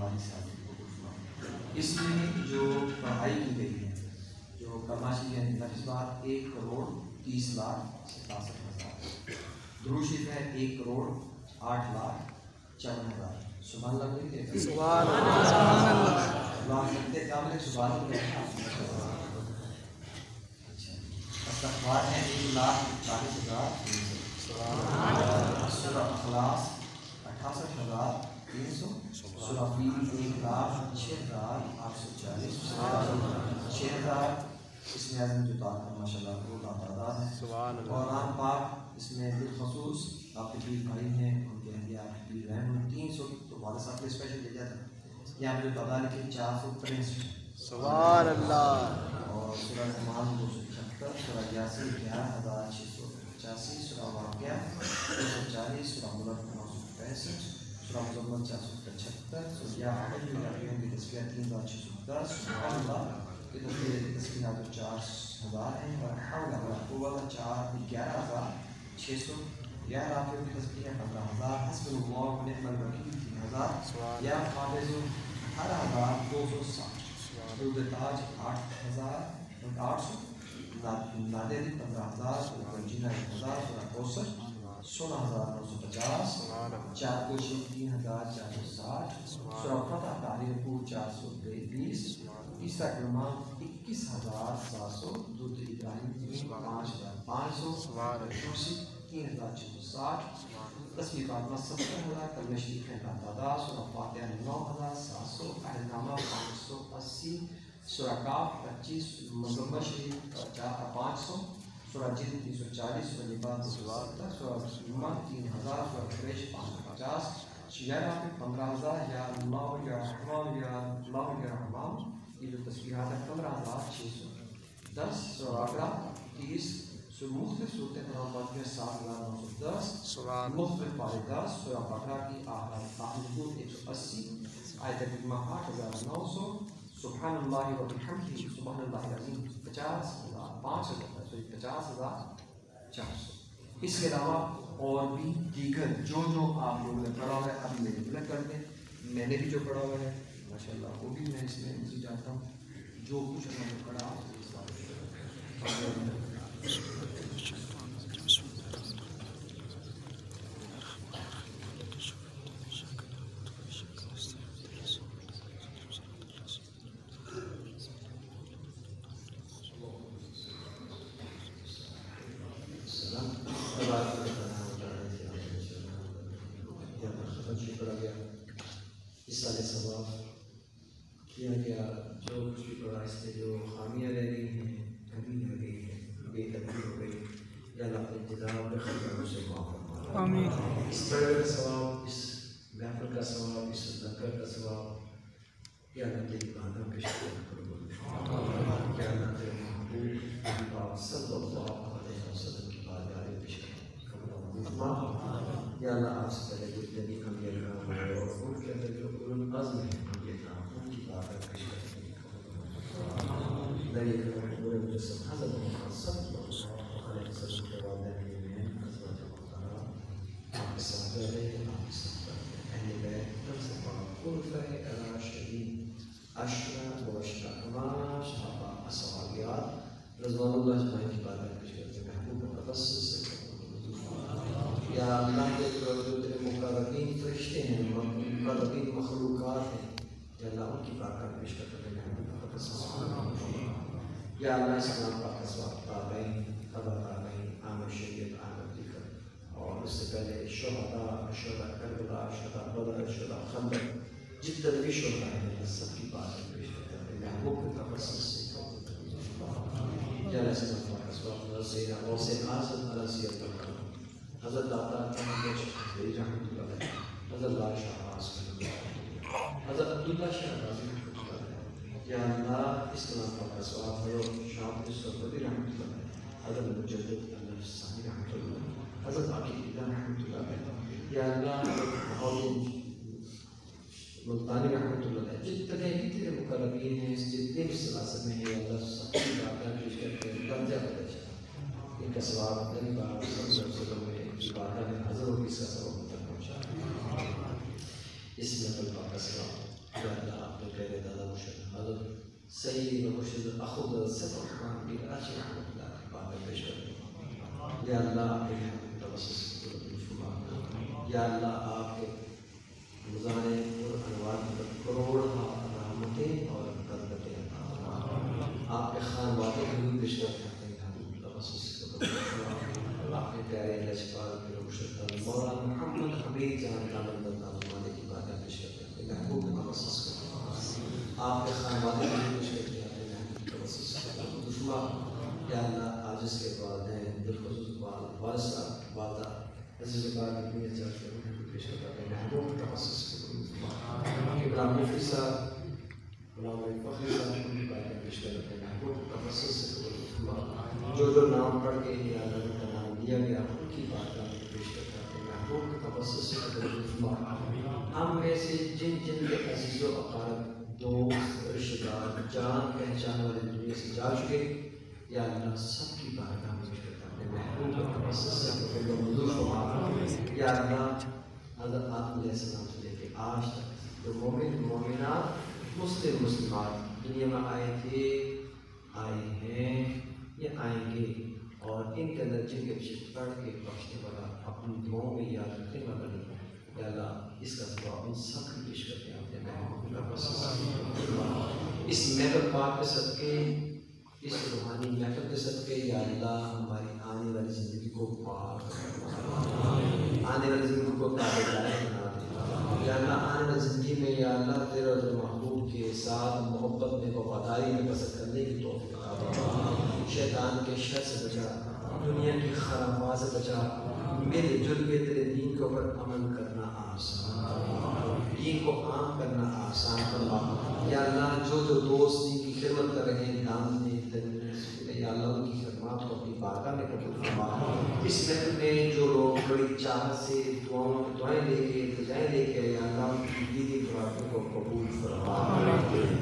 ہماری ساتھ اس میں جو پڑھائی کی گئی ہے جو کرماشی ہے اس بار 1,30,67,000 درود شریف ہے 1,08,54,000 سبحان اللہ کوئی کہتے ہیں سبحان اللہ اللہ سکتے کامل سبحان اللہ استغفار ہے 1,40,000 سورہ اخلاص 68,300 سورہ فیل 1,06,840 6,000 اس میں اعظم جو تعاون ماشاءاللہ وہ تعداد ہے اور رام پاک اس میں بالخصوص آپ کے پیر بھائی ہیں ان کے اہلیہ پیر رحم 300 تو والد صاحب کے اسپیشل دے جاتا ہے یہاں پہ جو تعداد لکھی 463 سبحان اللہ اور سورہ رحمان 276 سورہ یاسین 11,685 سورہ واقعہ 240 سورہ ملک 965 سورہ مزمل 475 سورہ عالم کی تصویر 3,610 سبحان اللہ کی تصویر 4,000 ہیں اور حول ولا قوت 11,600 یا رافع کی تصویر 15,000 حسب اللہ و نعم الوکیل 3,000 یا قابض 18,260 درود تاج 8,800 نادر 15,000 سورہ جنہ 1,000 سورہ کوشش 16,950 چار کوشش 3,460 سورہ فتح تعلیم پور 420 تیسرا کلمہ 21,700 درود ابراہیم 5,500 خصوصی 3,660 دسویں فاطمہ 70,000 کلمہ شریف ہے تعداد سورہ فاتحہ 9,700 اہل نامہ 580 سورہ کاف 25 مزمل شریف 500 سورہ جن 340 سورہ نبات 270 سورہ مسلمہ 3,000 سورہ قریش 550 شیعہ 15,000 یا اللہ یا رحمان یا اللہ یا رحمان یہ جو تصویرات ہے 15,610 سورہ آگرہ 30 مختلف صورتیں قرآن پاک میں 7,910 مختلف پارے 10 سورہ بقرہ کی آخر 180 آیت کریمہ 8,900 سبحان اللہ و بحمدہ سبحان اللہ العظیم 50,500 اس کے علاوہ اور بھی دیگر جو آپ لوگوں نے پڑھا ہوا ہے ابھی میرے بلک کر دیں میں نے بھی جو پڑھا ہوا ہے ماشاءاللہ وہ بھی میں اس میں مزید جاتا ہوں جو کچھ میں نے پڑھا Esal.E.Sawab کیا گیا جو کچھ بھی پڑھا اس میں جو خامیاں رہ گئی ہیں کمی رہ گئی ہے بے تدبیر ہو گئی یا اللہ اپنے انتظام میں خطروں سے معاف فرما آمین اس پڑھے کا ثواب اس محفل کا ثواب اس ذکر کا ثواب یا اللہ تیری بہانہ پیش کرو یا اللہ تیرے محبوب پاک صلی اللہ علیہ وسلم کی بارگاہ پیش کرو یا اللہ آپ سے پہلے جتنے بھی انبیاء کرام ہیں اور ان کے اندر جو اولو العزم ہیں انبیاء کرام ان کی بارگاہ پیش کرنے کی نبی کرام پورے مجسم حضرت محمد صلی اللہ علیہ وسلم کے والدین میں حضرت محترم آپ کے صحابہ علیہ آپ کے صحابہ اہل بیت خلفاء الراشدین عشرہ مبشرہ ہمارا صحابہ الصحابیات رضوان اللہ اجمعین کی بارگاہ پیش کرتے ہیں محبوب مقصد سے یا اللہ کے جو تیرے مقربین فرشتے ہیں مقربین مخلوقات ہیں یا اللہ ان کی بارگاہ پیش کرتے ہیں محبوب مقصد سے یا اللہ اس نام پاک کا ثواب تابعین تبع تابعین عامر شریعت عامر ذکر اور اس سے پہلے شہداء کربلا شہداء بدر شہداء خندق جتنے بھی شہداء ہیں سب کی بارگاہ پیش کرتے ہیں محبوب مقصد سے یا اللہ اس نام پاک کا ثواب نزینا وحسین آزد نرسیت بکر حضرت دادا رحمۃ اللہ علیہ حضرت لال شاہ حضرت عبداللہ شاہ یا اللہ اس نام پاک کا ثواب کرو شاہ سربدی رحمۃ اللہ علیہ حضرت مجدد اللہ ثانی رحمۃ اللہ حضرت عقیدہ رحمۃ اللہ علیہ یا اللہ ملتانی رحمۃ اللہ علیہ جتنے بھی تیرے مقربین ہیں جتنے بھی سلاسل میں ہیں اللہ سب کی بارگاہ پیش کرتے ہیں درجہ بدرجہ ان کا ثواب نبی پاک صلی اللہ علیہ وسلم میں بارگاہ میں حضر ہوگی اس کا ثواب تک پہنچا اس میں پاک کا ثواب یا اللہ اپنے پیارے دادا مرشد حضرت سید و مرشد اخود صفر خان کی راچی رحمۃ اللہ کی بات میں پیش کرتے ہیں. یا اللہ اپنے توسط یا اللہ آپ کے گزارے اور انوار کروڑ رحمتیں اور برکتیں آپ کے خان واقع حضور پیش کرتے ہیں. توسط آپ کے پیارے لجپال کے مرشد مولانا محمد حبیب جہان کا زمانے کی باتیں پیش کرتے ہیں. محبوب کا توسط آپ کے خان واقع حضور پیش کرتے ہیں. توسط دشمن یا اللہ آج اس کے والدین بالخصوص والد صاحب والدہ عزیز بار اتنی اچھا پیش کرتے ہیں. محبوب کا توسط ابراہیم مفتی صاحب علامہ فخری صاحب کی باتیں پیش کرتے ہیں. محبوب کا توسط جو نام پڑھ کے یا اللہ کا نام دیا گیا ان کی بات پیش کرتے ہیں. محبوب کا توسط ہم میں سے جن جن کے عزیز و اقارب دوست رشتہ دار جان پہچان والے دنیا سے جا چکے یا اللہ سب کی بات ہم پیش کرتے ہیں. محبوب کا توسط یا اللہ حضرت آدم علیہ السلام سے لے کے آج تک جو مومن مومنات مسلم مسلمات دنیا میں آئے تھے آئے ہیں یا آئیں گے اور ان کے اندر جن کے پیچھے پڑھ کے بخشنے والا اپنی دعاؤں میں یاد رکھنے والا نہیں یا اللہ اس کا ثواب ان سب کو پیش کرتے ہیں. اپنے محبوب کا توسط اس محفل پاک کے صدقے اس روحانی محفل کے صدقے یا اللہ ہماری آنے والی زندگی کو پاک آنے والی زندگی کو تابعدار بنا دے یا اللہ. آنے والی زندگی میں یا اللہ تیرے اور محبوب کے ساتھ محبت میں وفاداری میں بسر کرنے کی توفیق عطا فرما. شیطان کے شر سے بچا دنیا کی خرابات سے بچا مل جل کے تیرے دین کے اوپر عمل کرنا آسان دین کو عام کرنا آسان فرما یا اللہ. جو دوست دین کی خدمت کر رہے ہیں دام دیں یا اللہ ان کی خدمات کو اپنی بارگاہ میں قبول فرما. اس محفل میں جو لوگ بڑی چاہت سے دعائیں لے کے التجائیں لے کے یا اللہ ان کی دیدی خوراکوں کو قبول فرما.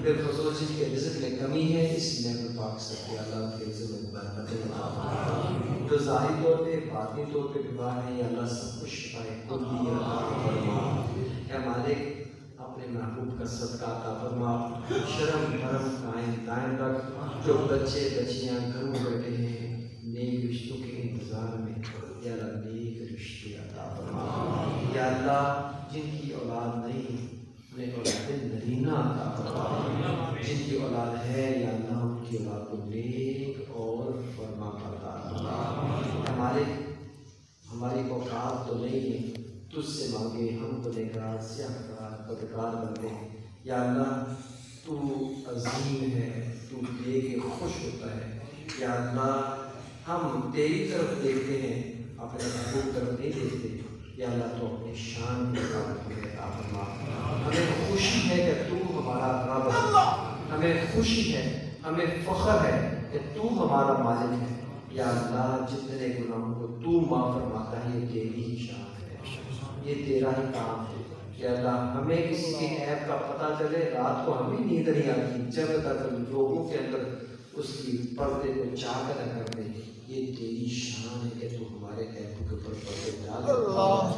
بالخصوص جن کے رزق میں کمی ہے اس محفل پاک سے کہ اللہ ان کے رزق میں برکتیں عطا فرما. جو ظاہری طور پہ باطنی طور پہ بیمار ہیں یا اللہ سب کو شفائے کلی عطا فرما. یا مالک اپنے محبوب کا صدقہ عطا فرما. شرم حرم قائم رکھ. جو بچے بچیاں گھر میں بیٹھے ہیں نیک رشتوں کے انتظار میں یا اللہ نیک رشتے عطا فرما. یا اللہ جن کی اولاد نہیں انہیں اولاد نرینہ عطا فرما. جن کی اولاد ہے یا اللہ ان کی اولاد کو نیک اور فرما عطا فرما. ہماری اوقات تو نہیں ہے تجھ سے مانگے ہم گنہگار سیاہکار بدکار بنتے ہیں یا اللہ. تو عظیم ہے تو دے کے خوش ہوتا ہے یا اللہ. ہم تیری طرف دیکھتے ہیں اپنے محبوب طرف نہیں دیکھتے یا اللہ. تو اپنی شان کے مطابق عطا فرما. ہمیں خوشی ہے کہ تو ہمارا رب ہے. ہمیں خوشی ہے ہمیں فخر ہے کہ تو ہمارا مالک ہے یا اللہ. جتنے گناہوں کو تو معاف فرماتا ہے یہ تیری ہی شان ہے یہ تیرا ہی کام ہے یا اللہ. ہمیں کسی کے عیب کا پتہ چلے رات کو ہمیں نیند نہیں آتی جب تک لوگوں کے اندر اس کی پردے کو چاک نہ کر دے. یہ تیری شان ہے کہ تو ہمارے عیبوں کے اوپر پردے ڈال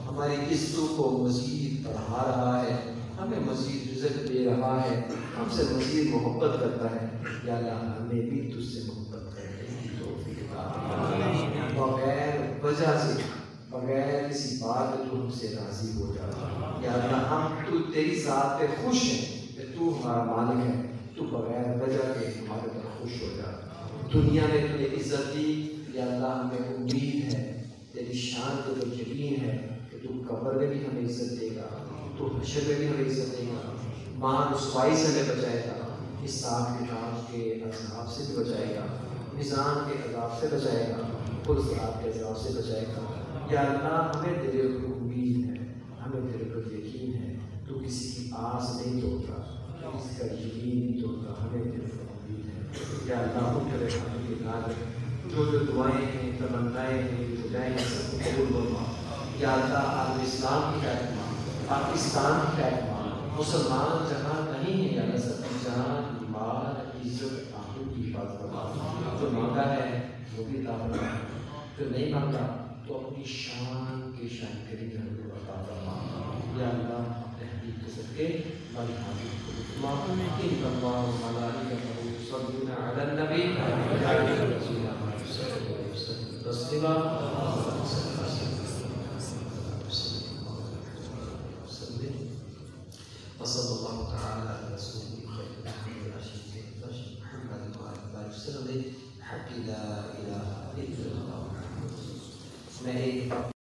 ہماری عزتوں کو مزید بڑھا رہا ہے. ہمیں مزید رزق دے رہا ہے. ہم سے مزید محبت کرتا ہے یا اللہ. ہمیں بھی تجھ سے محبت کرنے کی توفیق عطا فرما. بغیر وجہ سے بغیر کسی بات پہ تو ہم سے راضی ہو جاتا یا اللہ. ہم تو تیری ذات پہ خوش ہیں کہ تو ہمارا مالک ہے. تو بغیر وجہ کے ہمارے پر خوش ہو جاتا. دنیا میں تو نے عزت دی یا اللہ. ہمیں امید ہے تیری شان کو تو یقین ہے کہ تو قبر میں بھی ہمیں عزت دے گا. تو حشر میں بھی ہمیں عزت دے گا. ماں رسوائی سے ہمیں بچائے گا. حساب کتاب کے عذاب سے بھی بچائے گا. میزان کے عذاب سے بچائے گا. پرصراط کے عذاب سے بچائے گا یا اللہ. ہمیں تیرے پر امید ہے ہمیں تیرے پر یقین ہے. تو کسی کی آس نہیں توڑتا کسی کا یقین نہیں توڑتا. ہمیں تیرے پر امید ہے یا اللہ. ہم تیرے خاطر کے نال جو دعائیں ہیں تمنائیں ہیں التجائیں ہیں سب کو قبول فرما یا اللہ. عالم اسلام کی رہنما پاکستان کی رہنما مسلمان جہاں کہیں ہیں یا اللہ. سب جان ایمان عزت آخر کی حفاظت فرما. جو مانگا ہے وہ بھی عطا فرما. جو نہیں مانگا تو اپنی شان کے شان کریم عطا فرما یا اللہ. اپنے حبیب کے کے بل ان اللہ وملائکتہ یصلون علی النبی یا ایھا الذین آمنوا صلوا علیہ وسلم تسلیما وصلی اللہ تعالی علی رسولہ خیر الحمد رشید محمد وعلی وسلم حق لا الہ الا اللہ. میں